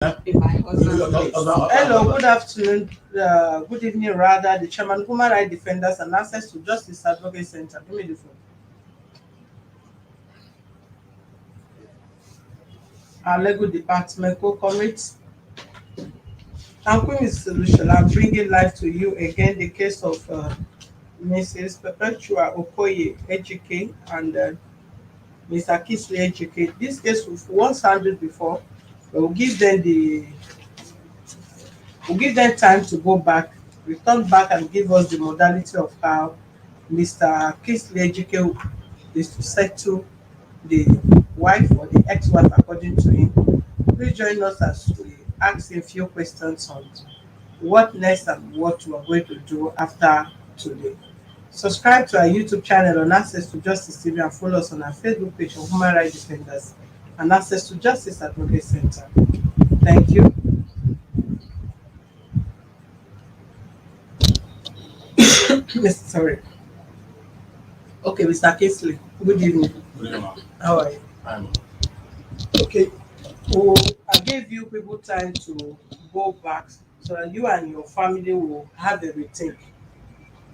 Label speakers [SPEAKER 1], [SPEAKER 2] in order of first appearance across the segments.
[SPEAKER 1] Hello, good afternoon, good evening, rather. The chairman, Human Rights Defenders and Access to Justice Advocate Center. Give me the phone. Our legal department co-commit and Queen Solution. I'm bringing life to you again. The case of Mrs. Perpetua Okoye Ejike and Mr. Kingsley Ejike. This case was once handled before, but we'll give them time to go back, return back, and give us the modality of how Mr. Kingsley Ejike is to settle the wife or the ex-wife according to him. Please join us as we ask a few questions on what next and what we are going to do after today. Subscribe to our YouTube channel on Access to Justice TV and follow us on our Facebook page of Human Rights Defenders and Access to Justice Advocate Center. Thank you. Sorry. Okay, Mr. Kingsley, good evening.
[SPEAKER 2] Good evening, ma'am.
[SPEAKER 1] How are you?
[SPEAKER 2] I'm
[SPEAKER 1] Okay. Well, I gave you people time to go back so that you and your family will have a rethink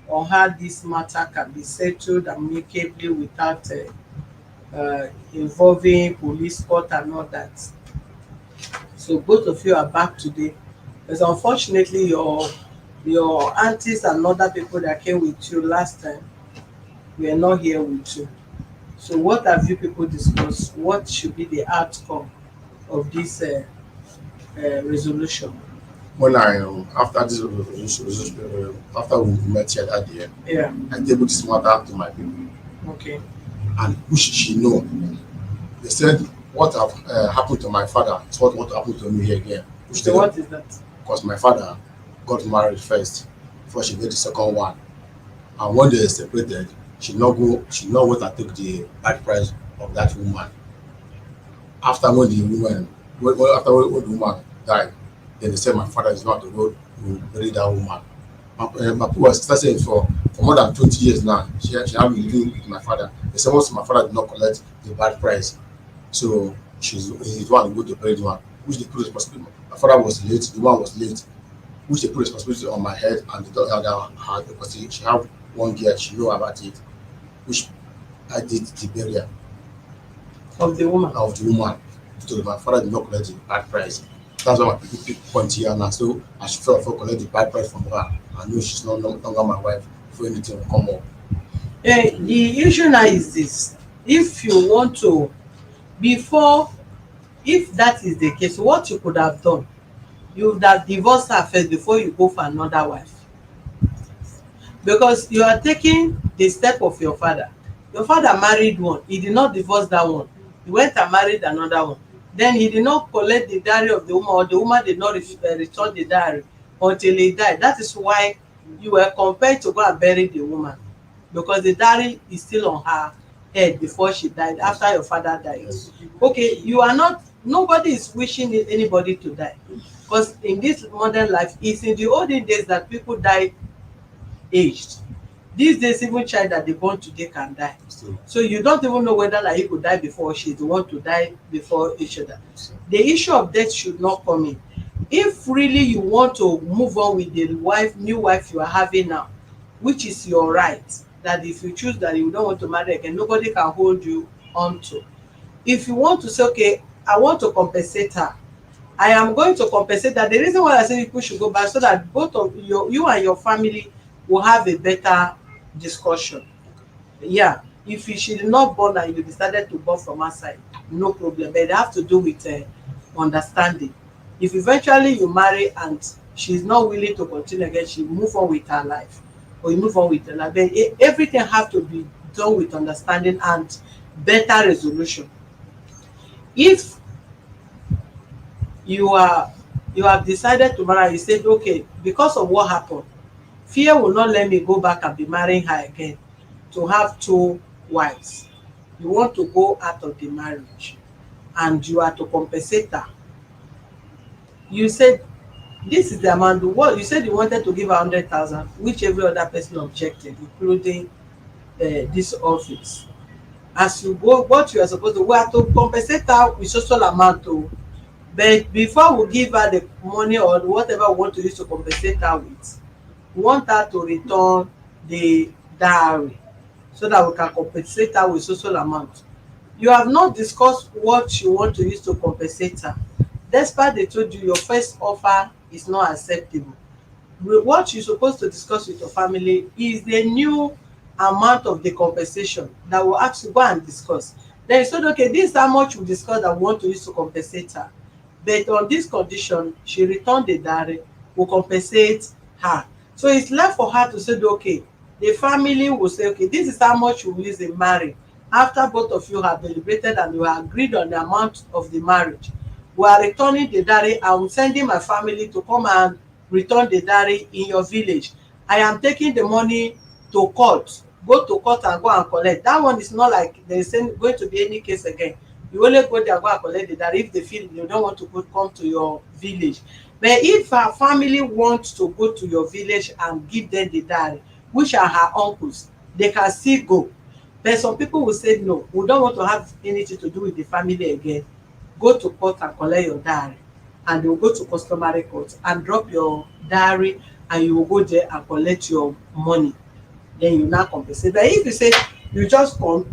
[SPEAKER 1] on how this matter can be settled amicably without involving police court and all that. So both of you are back today. Because unfortunately your aunties and other people that came with you last time were not here with you. So what have you people discussed? What should be the outcome of this resolution?
[SPEAKER 2] when I after this after we met here that day,
[SPEAKER 1] Yeah.
[SPEAKER 2] I tabled this matter to my people,
[SPEAKER 1] Okay.
[SPEAKER 2] and who she know. They said what have happened to my father is what happened to me here again. Which
[SPEAKER 1] So what is that?
[SPEAKER 2] because my father got married first before she get the second one, and when they separated, she not went and take the bride price of that woman. After when the woman when the woman died, then they said my father is not to go to bury that woman. My people was saying for more than 20 years now, she have been living with my father. They said once my father did not collect the bride price, so he's the one who go to bury the one, which they put responsibility. My father was late, the one was late, which they put responsibility on my head and the other her because she have one girl, she know about it, which I did the burial
[SPEAKER 1] Of the woman.
[SPEAKER 2] of the woman. So my father did not collect the bride price. That's why my people pick point here now. So I should feel for collect the bride price from her. I know she's no longer my wife before anything will come up.
[SPEAKER 1] The issue now is this: if you want to, before, if that is the case, what you could have done, you would have divorced her first before you go for another wife, because you are taking the step of your father. Your father married one, he did not divorce that one, he went and married another one, then he did not collect the dowry of the woman, or the woman did not return the dowry until he died. That is why you were compelled to go and bury the woman, because the dowry is still on her head before she died, after your father died.
[SPEAKER 2] Yes.
[SPEAKER 1] Okay, you are not, nobody is wishing anybody to die, because in this modern life, it's in the olden days that people die aged. These days, even child that they born today can die. So you don't even know whether like he could die before, or she's the one to die before each other. The issue of death should not come in. If really you want to move on with the new wife you are having now, which is your right, that if you choose that you don't want to marry again, nobody can hold you on to. If you want to say, okay, I want to compensate her, I am going to compensate her. The reason why I say people should go back, so that both of you and your family will have a better discussion. Yeah, if she did not born and you decided to born from her side, no problem, but they have to do with understanding. If eventually you marry and she's not willing to continue again, she move on with her life, or you move on with her life, then everything have to be done with understanding and better resolution. If you have decided to marry, you said, okay, because of what happened, fear will not let me go back and be marrying her again to have two wives. You want to go out of the marriage and you are to compensate her. You said this is the amount. What you said, you wanted to give her 100,000, which every other person objected, including this office. As you go, what you are supposed to, we are to compensate her with social amount to, But before we give her the money or whatever we want to use to compensate her with, we want her to return the dowry so that we can compensate her with social amount. You have not discussed what you want to use to compensate her. Despite they told you your first offer is not acceptable, what you supposed to discuss with your family is the new amount of the compensation that will ask you go and discuss. Then you said okay, this is how much we discuss that we want to use to compensate her, but on this condition she return the dowry, we compensate her. So it's left for her to say okay, the family will say okay, this is how much we will use in marriage. After both of you have deliberated and you have agreed on the amount of the marriage, we are returning the dowry. I am sending my family to come and return the dowry in your village. I am taking the money to court, go to court and go and collect. That one is not like there is going to be any case again. You only go there go and collect the dowry if they feel you don't want to go come to your village. But if her family wants to go to your village and give them the dowry, which are her uncles, they can still go. But some people will say no, we don't want to have anything to do with the family again. Go to court and collect your dowry, and they will go to customary court and drop your dowry, and you will go there and collect your money. Then you now compensate. But if you say you just come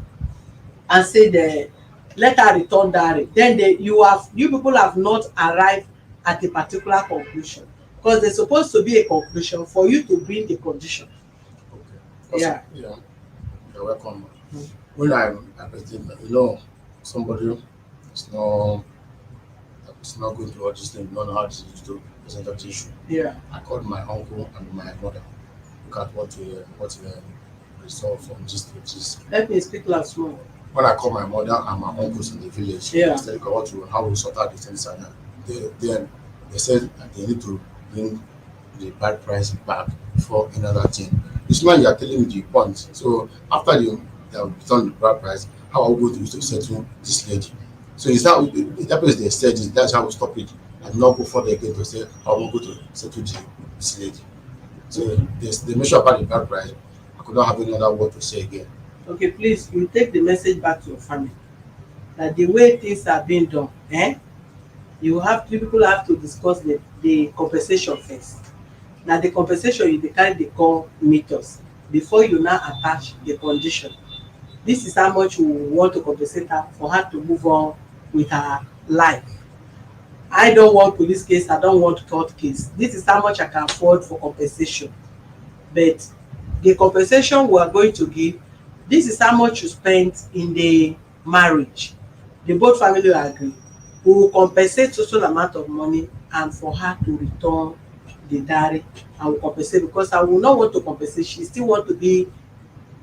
[SPEAKER 1] and say the let her return dowry, then you people have not arrived at a particular conclusion, because there's supposed to be a conclusion for you to bring the condition.
[SPEAKER 2] Okay.
[SPEAKER 1] Yeah.
[SPEAKER 2] Yeah, you're welcome. When I presented, somebody is not going through all these things, don't know how to present that issue.
[SPEAKER 1] Yeah.
[SPEAKER 2] I called my uncle and my mother. Look at what resolve from this.
[SPEAKER 1] Let me speak loud small.
[SPEAKER 2] When I called my mother and my uncles in the village,
[SPEAKER 1] Yeah.
[SPEAKER 2] I said, "Okay, how we sort out the things like that." Then they said that they need to bring the bad price back before another thing. This man, you are telling me the point. So after they have done the bad price, how are we going to use to settle this lady? So is that place they said is that's how we stop it and not go further again to say how we go to settle this lady. So they mention about the bad price. I could not have any other word to say again.
[SPEAKER 1] Okay, please, you take the message back to your family that the way things are being done, you people have to discuss the compensation first. Na the compensation you dey carry dey come meet us before you now attach the condition. This is how much we want to compensate her for her to move on with her life. I don't want police case, I don't want court case. This is how much I can afford for compensation. But the compensation we are going to give, this is how much you spent in the marriage. The both family will agree. We will compensate total amount of money and for her to return the dowry. I will compensate because I will not want to compensate. She still want to be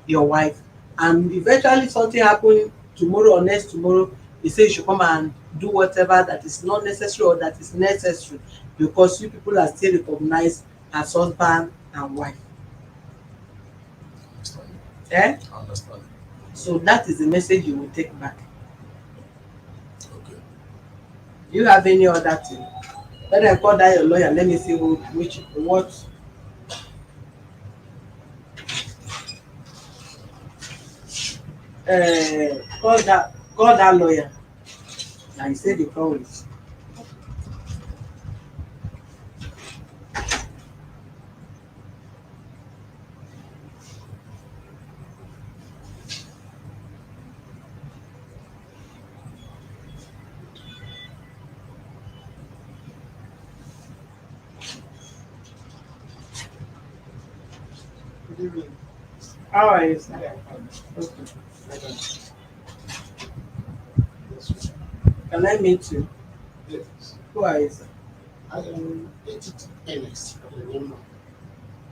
[SPEAKER 1] your wife. And eventually something happen tomorrow or next tomorrow, you say you should come and do whatever that is not necessary or that is necessary, because you people are still recognized as husband and wife.
[SPEAKER 2] Understand?
[SPEAKER 1] Eh?
[SPEAKER 2] I understand.
[SPEAKER 1] So that is the message you will take back.
[SPEAKER 2] Okay.
[SPEAKER 1] Do you have any other thing? Let them call that your lawyer. Let me see what. Call that lawyer. And he said the call with. How are you, sir? Okay. Can I meet you?
[SPEAKER 3] Yes.
[SPEAKER 1] Who are you, sir?
[SPEAKER 3] I am Edith Ernest Olenema.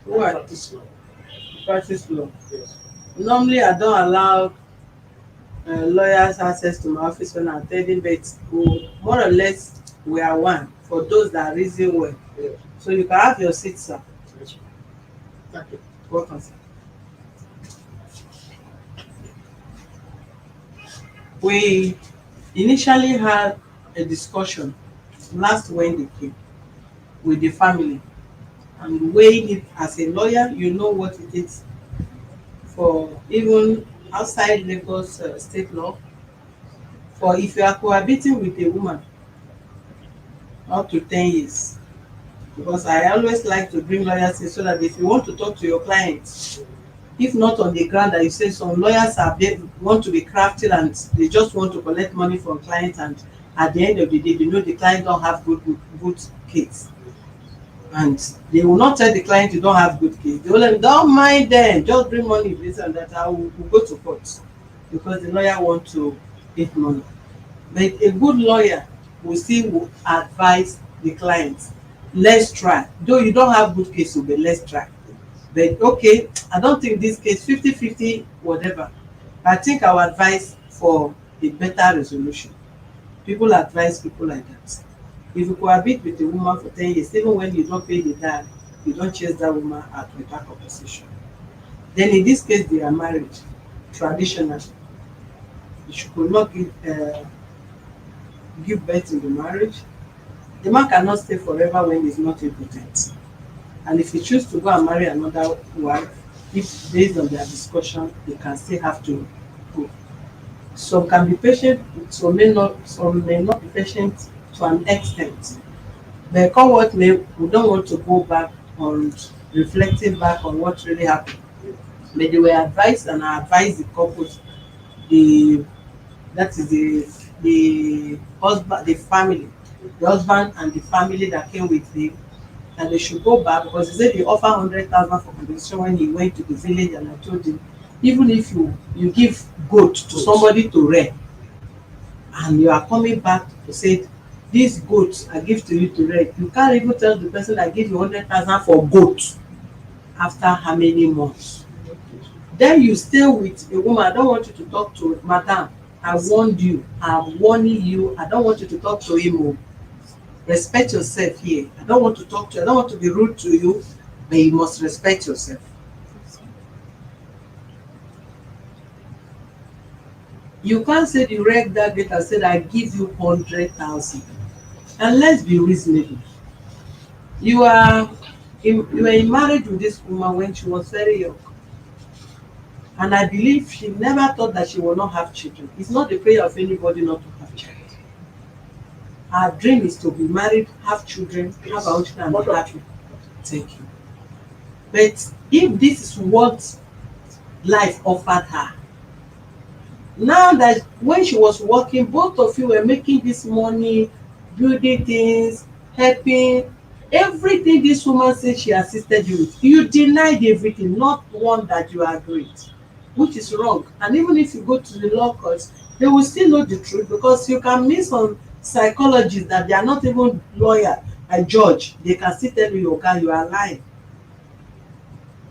[SPEAKER 1] Who
[SPEAKER 3] I
[SPEAKER 1] are
[SPEAKER 3] practice law.
[SPEAKER 1] you? Practice law.
[SPEAKER 3] Yes.
[SPEAKER 1] Normally, I don't allow lawyers access to my office when I'm attending, but more or less we are one for those that reason well.
[SPEAKER 3] Yes.
[SPEAKER 1] So you can have your seat, sir.
[SPEAKER 3] Yes. Thank you.
[SPEAKER 1] Welcome, sir. We initially had a discussion last Wednesday with the family, and weighing it as a lawyer, you know what it is for even outside Lagos state law. For if you are cohabiting with a woman up to 10 years. Because I always like to bring lawyers in so that if you want to talk to your clients, if not on the ground that you say some lawyers are want to be crafty and they just want to collect money from clients, and at the end of the day they know the client don't have good case, and they will not tell the client you don't have good case. They will let don't mind them, just bring money, this and that. I will go to court because the lawyer want to get money. But a good lawyer will advise the client, let's try, though you don't have good case, but let's try. But okay, I don't think this case 50-50 whatever, I think I will advise for a better resolution. People advise people like that. If you cohabit with a woman for 10 years, even when you don't pay the dad, you don't chase that woman out without compensation, then in this case they are married traditionally. You could not give birth in the marriage. The man cannot stay forever when he's not impotent. And if he choose to go and marry another wife, if based on their discussion, they can still have to go. Some can be patient, some may not be patient to an extent. But come what may, we don't want to go back on reflecting back on what really happened. But they were advised, and I advised the couples, the that is the husband, the husband and the family that came with him, that they should go back, because he said he offered 100,000 for compensation when he went to the village. And I told him, even if you give goat to somebody to rear, and you are coming back to say this goat I give to you to rear, you can't even tell the person I give you 100,000 for goat after how many months. Then you stay with a woman. I don't want you to talk to madam, I warned you, I'm warning you, I don't want you to talk to him. Oh, respect yourself here. I don't want to talk to you, I don't want to be rude to you, but you must respect yourself. You can't say the wreck that gate and said I give you 100,000. And let's be reasonable. You were in marriage with this woman when she was very young, and I believe she never thought that she will not have children. It's not the prayer of anybody not to have children. Her dream is to be married, have children, have her own children, and be happy. Thank you. But if this is what life offered her, now that when she was working, both of you were making this money, building things, helping, everything this woman said she assisted you with, you denied everything, not one that you agreed, which is wrong. And even if you go to the law courts, they will still know the truth, because you can meet some psychologists that they are not even lawyer and judge, they can still tell you, okay, you are lying.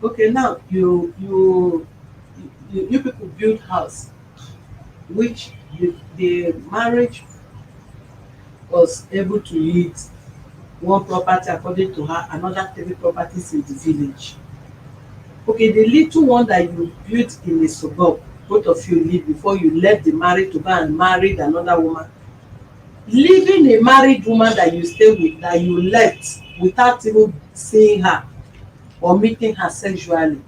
[SPEAKER 1] Okay, now you people build house, which the marriage was able to yield one property, according to her, another 3 properties in the village. Okay, the little one that you built in a suburb, both of you live before you left the marriage to go and marry another woman. Leaving a married woman that you stay with, that you left without even seeing her or meeting her sexually,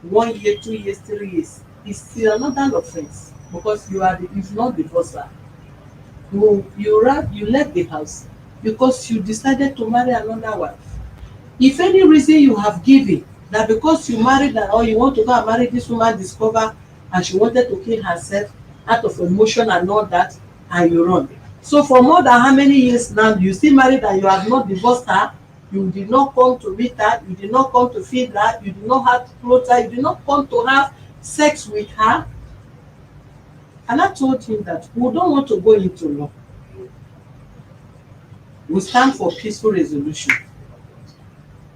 [SPEAKER 1] 1 year, 2 years, 3 years, is still another offense, because you've not divorced her. You left the house because you decided to marry another wife. If any reason you have given that because you married her, or you want to go and marry this woman, discover and she wanted to kill herself out of emotion and all that, and you run. So for more than how many years now you still married and you have not divorced her? You did not come to meet her, you did not come to feed her, you did not have to clothe her, you did not come to have sex with her. And I told him that we don't want to go into law. We stand for peaceful resolution.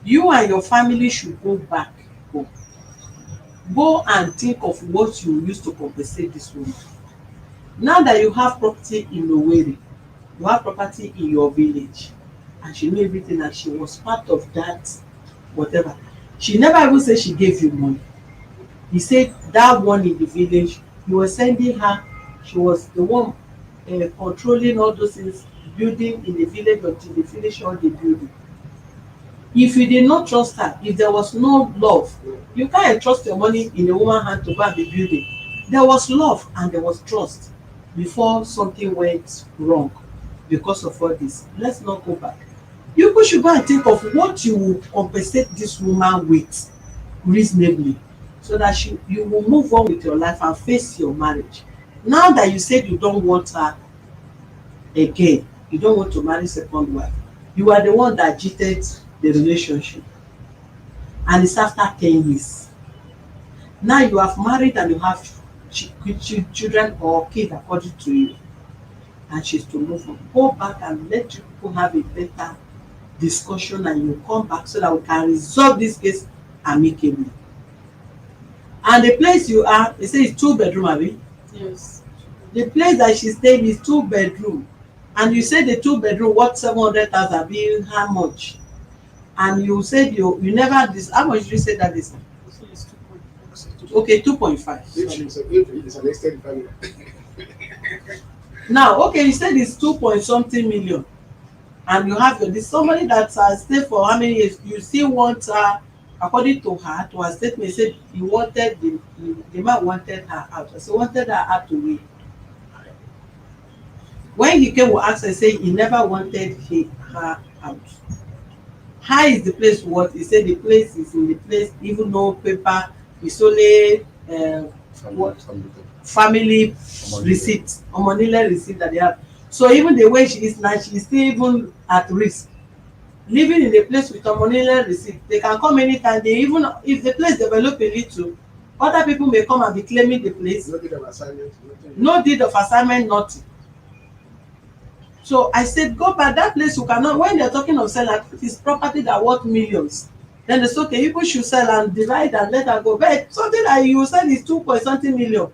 [SPEAKER 1] You and your family should go back home. Go and think of what you use to compensate this woman. Now that you have property in Owerri, you have property in your village, and she knew everything, and she was part of that, whatever. She never even said she gave you money. He said that one in the village, you were sending her, she was the one controlling all those things, building in the village until they finish all the building. If you did not trust her, if there was no love, you can't trust your money in a woman's hand to go and be building. There was love and there was trust before something went wrong. because of all this. Let's not go back. You people should go and think of what you will compensate this woman with reasonably, so that you will move on with your life and face your marriage. Now that you said you don't want her again, you don't want to marry second wife, you are the one that cheated the relationship, and it's after 10 years. Now you have married and you have children or kids according to you, and she's to move on. Go back and let you people have a better discussion, and you come back so that we can resolve this case amicably. And the place you are, they say it's 2 bedroom, abi?
[SPEAKER 4] Yes.
[SPEAKER 1] The place that she's staying is 2 bedroom, and you say the 2 bedroom worth 700,000, be how much? And you said you never this, how much did you say that is?
[SPEAKER 4] So it's 2.5.
[SPEAKER 1] Okay, 2.5.
[SPEAKER 3] If it's an extended family.
[SPEAKER 1] Now, okay, you said it's 2 point something million, and you have your this somebody that stay for how many years, you still want her, according to her statement, said he wanted the man wanted her out, so wanted her out to win. When he came, we ask her, say he never wanted her out. How is the place what? He said the place is in the place, even no paper, it's only what? Family receipt, omonile receipt that they have. So even the way she is now, she is still even at risk. Living in a place with omonile receipt, they can come anytime. They even if the place develop a little, other people may come and be claiming the place.
[SPEAKER 3] No deed of assignment, nothing.
[SPEAKER 1] No deed of assignment, nothing. So I said, go back that place. You cannot, when they're talking of selling, it's property that worth millions. Then they say, okay, people should sell and divide and let her go. But something that you said is 2 point something million,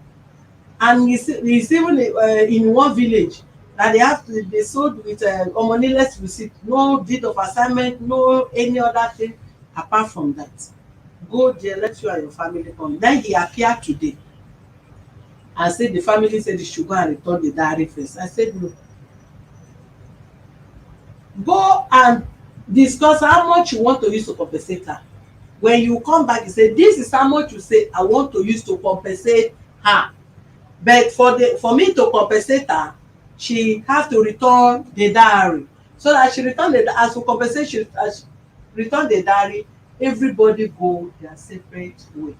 [SPEAKER 1] and it's even in one village that they sold with omoniless receipt, no deed of assignment, no any other thing apart from that. Go there, let you and your family come. Then he appeared today and said the family said they should go and return the diary first. I said no. Go and discuss how much you want to use to compensate her. When you come back, you say this is how much you say I want to use to compensate her. But for me to compensate her, she have to return the diary. So that she return the, as to compensate, she return the diary, everybody go their separate way.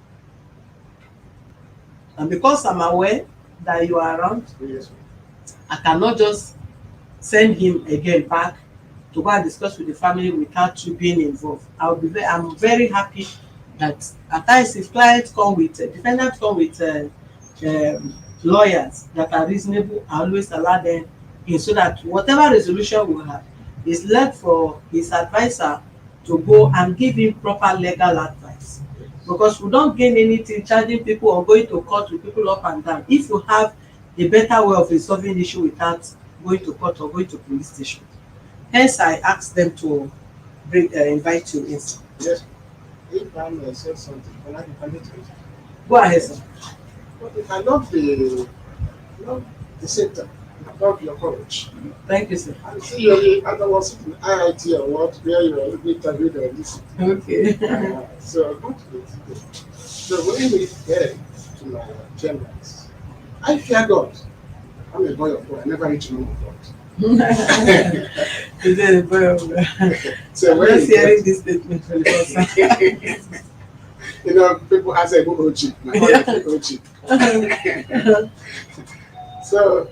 [SPEAKER 1] And because I'm aware that you are around,
[SPEAKER 3] Yes.
[SPEAKER 1] I cannot just send him again back to go and discuss with the family without you being involved. I'm very happy that at times if clients come with defendants come with lawyers that are reasonable, I always allow them in, so that whatever resolution we have is left for his advisor to go and give him proper legal advice. Because we don't gain anything charging people or going to court with people up and down if you have a better way of resolving the issue without going to court or going to police station. Hence, I asked them to invite you in.
[SPEAKER 3] Yes. If I may say something, can I be permitted?
[SPEAKER 1] Go ahead, sir.
[SPEAKER 3] But I love the center. I love your courage.
[SPEAKER 1] Thank you, sir.
[SPEAKER 3] I see you I was in IIT award where you were interviewed on this.
[SPEAKER 1] Okay.
[SPEAKER 3] So good. So when we get to my generals, I fear God. I'm a boy of God. I never reach man of God.
[SPEAKER 1] You said a boy of God.
[SPEAKER 3] So
[SPEAKER 1] I'm
[SPEAKER 3] when
[SPEAKER 1] just
[SPEAKER 3] you
[SPEAKER 1] hearing this statement for the first time.
[SPEAKER 3] you know, people ask me, "Who cheap?" My husband is cheap. So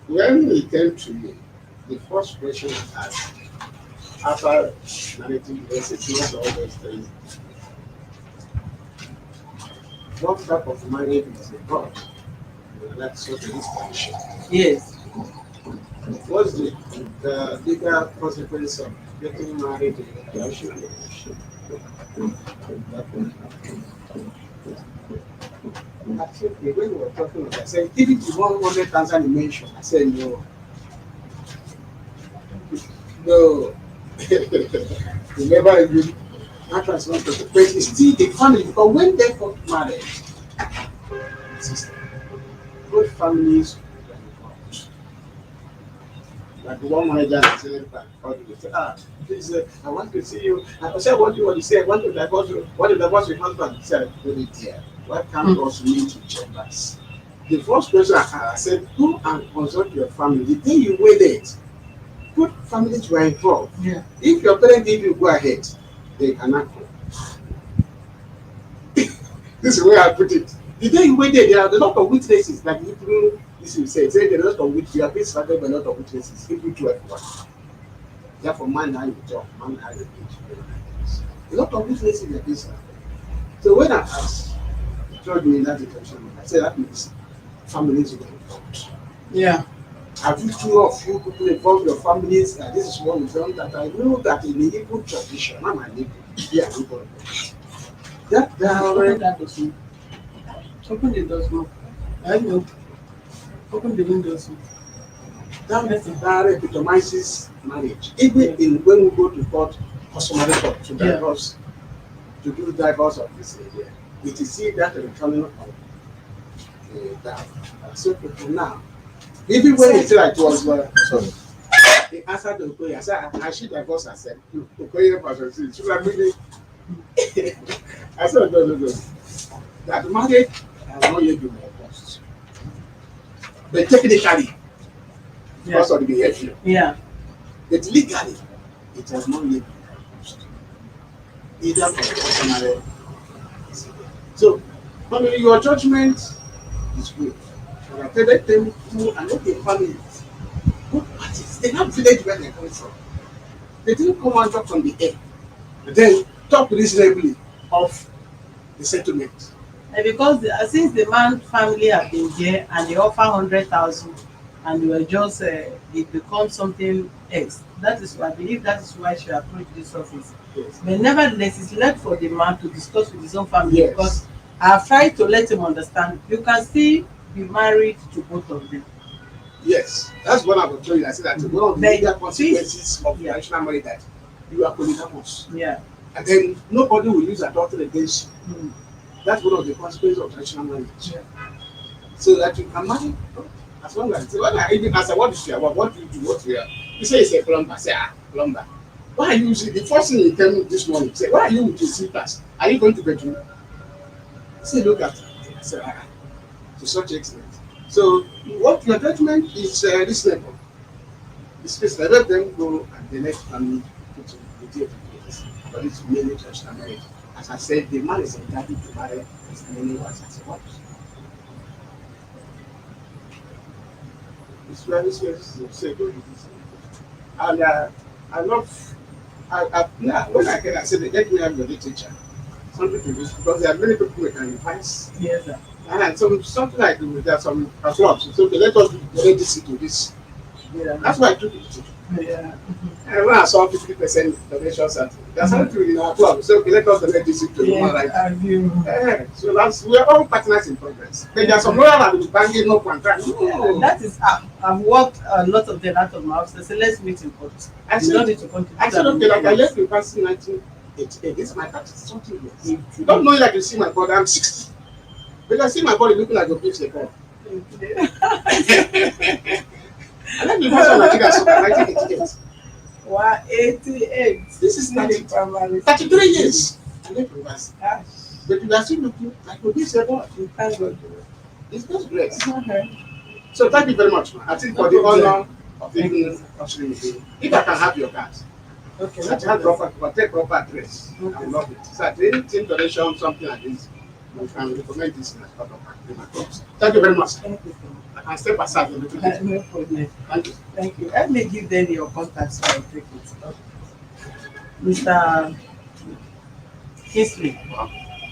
[SPEAKER 3] when he came to me, the first question I asked after narrating the message, not all those things, what type of marriage is it God? That's such an inspiration.
[SPEAKER 1] Yes.
[SPEAKER 3] What's the legal consequence of getting married in a traditional relationship? I think when we were talking about, I said, if it is 100,000 you mentioned, I said no. No. You never even after it's not the but it's still the family because when they got married, sister, both families were involved. Like the one manager said back, please, I want to see you. I said, what do you want to say? I want to divorce you. Want to divorce your husband? He said, really dear, why can't us meet in chambers? The first question I said, go and consult your family. The day you waited, both families were involved.
[SPEAKER 1] Yeah.
[SPEAKER 3] If your parents give you go ahead, they cannot go. This is where I put it. The day you waited, there are a lot of witnesses, like Hebrew, this you say there are a lot of witnesses, you have been surrounded by a lot of witnesses, Hebrew 12:1. Therefore, man has a job, man has a pitch. A lot of witnesses are being surrounded. So when I asked, he told me that intention, I said that means families were involved.
[SPEAKER 1] Yeah.
[SPEAKER 3] Have you two of you people involved your families? And this is what we've done that I know that in the Igbo tradition, not my neighbor, yeah, Igbo. That
[SPEAKER 1] Open that door. Open the door. I know. Open the windows.
[SPEAKER 3] that epitomizes marriage. Even in when we go to court, customary court to divorce, to do divorce of this area, it is see that returning of that. So for now, even when he said it was sorry, he answered the Okoye. I said, I should divorce herself. Okoye was so I really I said, no. That marriage has not yet been divorced. But technically, because of the behavior.
[SPEAKER 1] Yeah.
[SPEAKER 3] But legally, it has not yet been divorced. Either for customary. So, family, your judgment is good. And I tell them to and let the family, good parties, they have village where they're coming from. They didn't come and drop from the air. But then talk reasonably of the settlement.
[SPEAKER 1] And because since the man family have been there and they offer 100,000 and they were just it becomes something else. That is why I believe that is why she approached this office.
[SPEAKER 3] Yes.
[SPEAKER 1] But nevertheless, it's left for the man to discuss with his own family.
[SPEAKER 3] Yes.
[SPEAKER 1] Because I've tried to let him understand you can still be married to both of them.
[SPEAKER 3] Yes, that's what I was telling you. I said that one of the
[SPEAKER 1] But
[SPEAKER 3] major consequences of
[SPEAKER 1] yeah.
[SPEAKER 3] traditional marriage that you are polygamous.
[SPEAKER 1] Yeah.
[SPEAKER 3] And then nobody will use adultery against you.
[SPEAKER 1] Mm.
[SPEAKER 3] That's one of the consequences of traditional marriage.
[SPEAKER 1] Yeah.
[SPEAKER 3] So that you can marry as long as when I even ask her, what is your work? What do you do? What you are? You say it's a plumber. I say, plumber. Why are you using the first thing you tell me this morning? Say, why are you with your slippers? Are you going to bedroom? I say, look at it. I say, to such extent. So what your judgment is reasonable. It's reasonable. Let them go and the next family put the deal to place. But it's mainly traditional marriage. As I said, the man is entitled to marry as many wives as he wants. It's very serious. And I love, now when I get, I say, let me have your literature. Something to this, because there are many people who can advise.
[SPEAKER 1] Yes, sir.
[SPEAKER 3] And something like there are some clubs. So okay, let us donate this to this.
[SPEAKER 1] Yeah.
[SPEAKER 3] That's why I took it.
[SPEAKER 1] Yeah.
[SPEAKER 3] And when I saw 50% donations, there's something in our club. So okay, let us donate this to human rights. So that's we are all partners in progress. But there are some lawyers that will be banging up and trying.
[SPEAKER 1] Yeah, that is I've worked a lot of them out of my house. They say let's meet in court.
[SPEAKER 3] I
[SPEAKER 1] You
[SPEAKER 3] said,
[SPEAKER 1] don't need to contribute.
[SPEAKER 3] I said okay, like I left in 1988. This is my 30-something years. You don't know like you see my body, I'm 60. But I see my body looking like a beach like that. I left in 1988.
[SPEAKER 1] Wow, 88.
[SPEAKER 3] This is 33 years. I left university. But you are still looking like a beach like that.
[SPEAKER 1] Thank God.
[SPEAKER 3] It's just great.
[SPEAKER 1] Okay.
[SPEAKER 3] So thank you very much, man. I think for the honor of even ushering me in. If I can have your card.
[SPEAKER 1] Okay.
[SPEAKER 3] Such as take proper address. I love it. So at any team donation, something like this, you can recommend this in a part of my clubs. Thank you very much.
[SPEAKER 1] Thank you so much.
[SPEAKER 3] I can step aside a little bit.
[SPEAKER 1] No problem.
[SPEAKER 3] Thank you.
[SPEAKER 1] Thank you. Let me give them your contacts so I'll take it. Mr. Kingsley.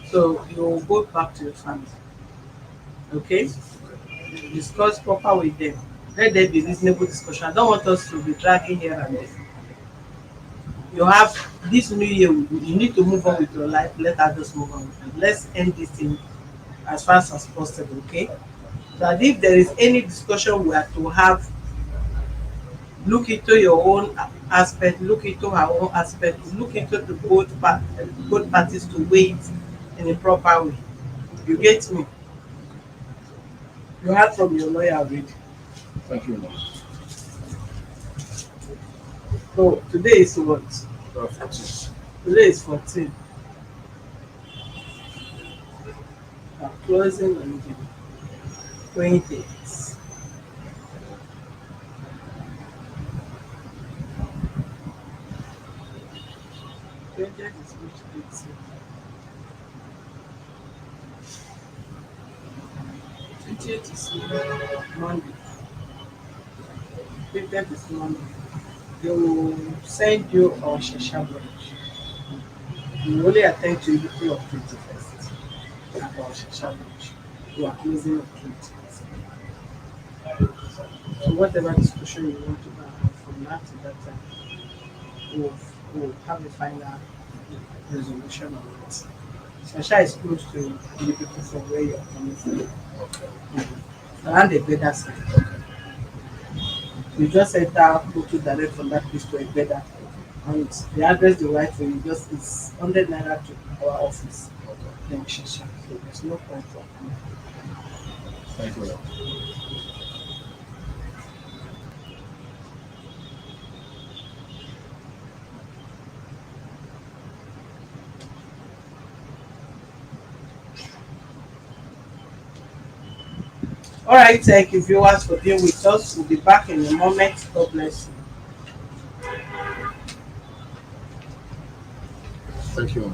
[SPEAKER 1] So you'll go back to your family. Okay? Discuss proper with them. Let there be reasonable discussion. I don't want us to be dragging here and there. You have this new year, you need to move on with your life. Let others move on with it. Let's end this thing as fast as possible, okay? That if there is any discussion we are to have, look into your own aspect, look into her own aspect, look into the both parties to weigh it in a proper way. You get me? You heard from your lawyer already.
[SPEAKER 2] Thank you, ma'am.
[SPEAKER 1] So today is what?
[SPEAKER 2] 14.
[SPEAKER 1] Today is 14. Closing and giving. Going dates. Twentieth is which date?
[SPEAKER 4] 28th is
[SPEAKER 1] Monday. 20th is Monday. They will send you our Shasha branch. You only attend to people of 21st at our Shasha branch. You are closing on 20th. So whatever discussion you want to have from now to that time, we'll, we'll have a final resolution on it. Shasha is close to the people from where you are coming from.
[SPEAKER 2] Okay.
[SPEAKER 1] Around the better side. You just enter, go to direct from that place to a better. And the address the right way, you just is 100 naira to our office.
[SPEAKER 2] Okay.
[SPEAKER 1] Then Shasha. So there's no point for coming.
[SPEAKER 2] Thank you.
[SPEAKER 1] All right, thank you viewers for being with us. We'll be back in a moment. God bless you.
[SPEAKER 2] Thank you.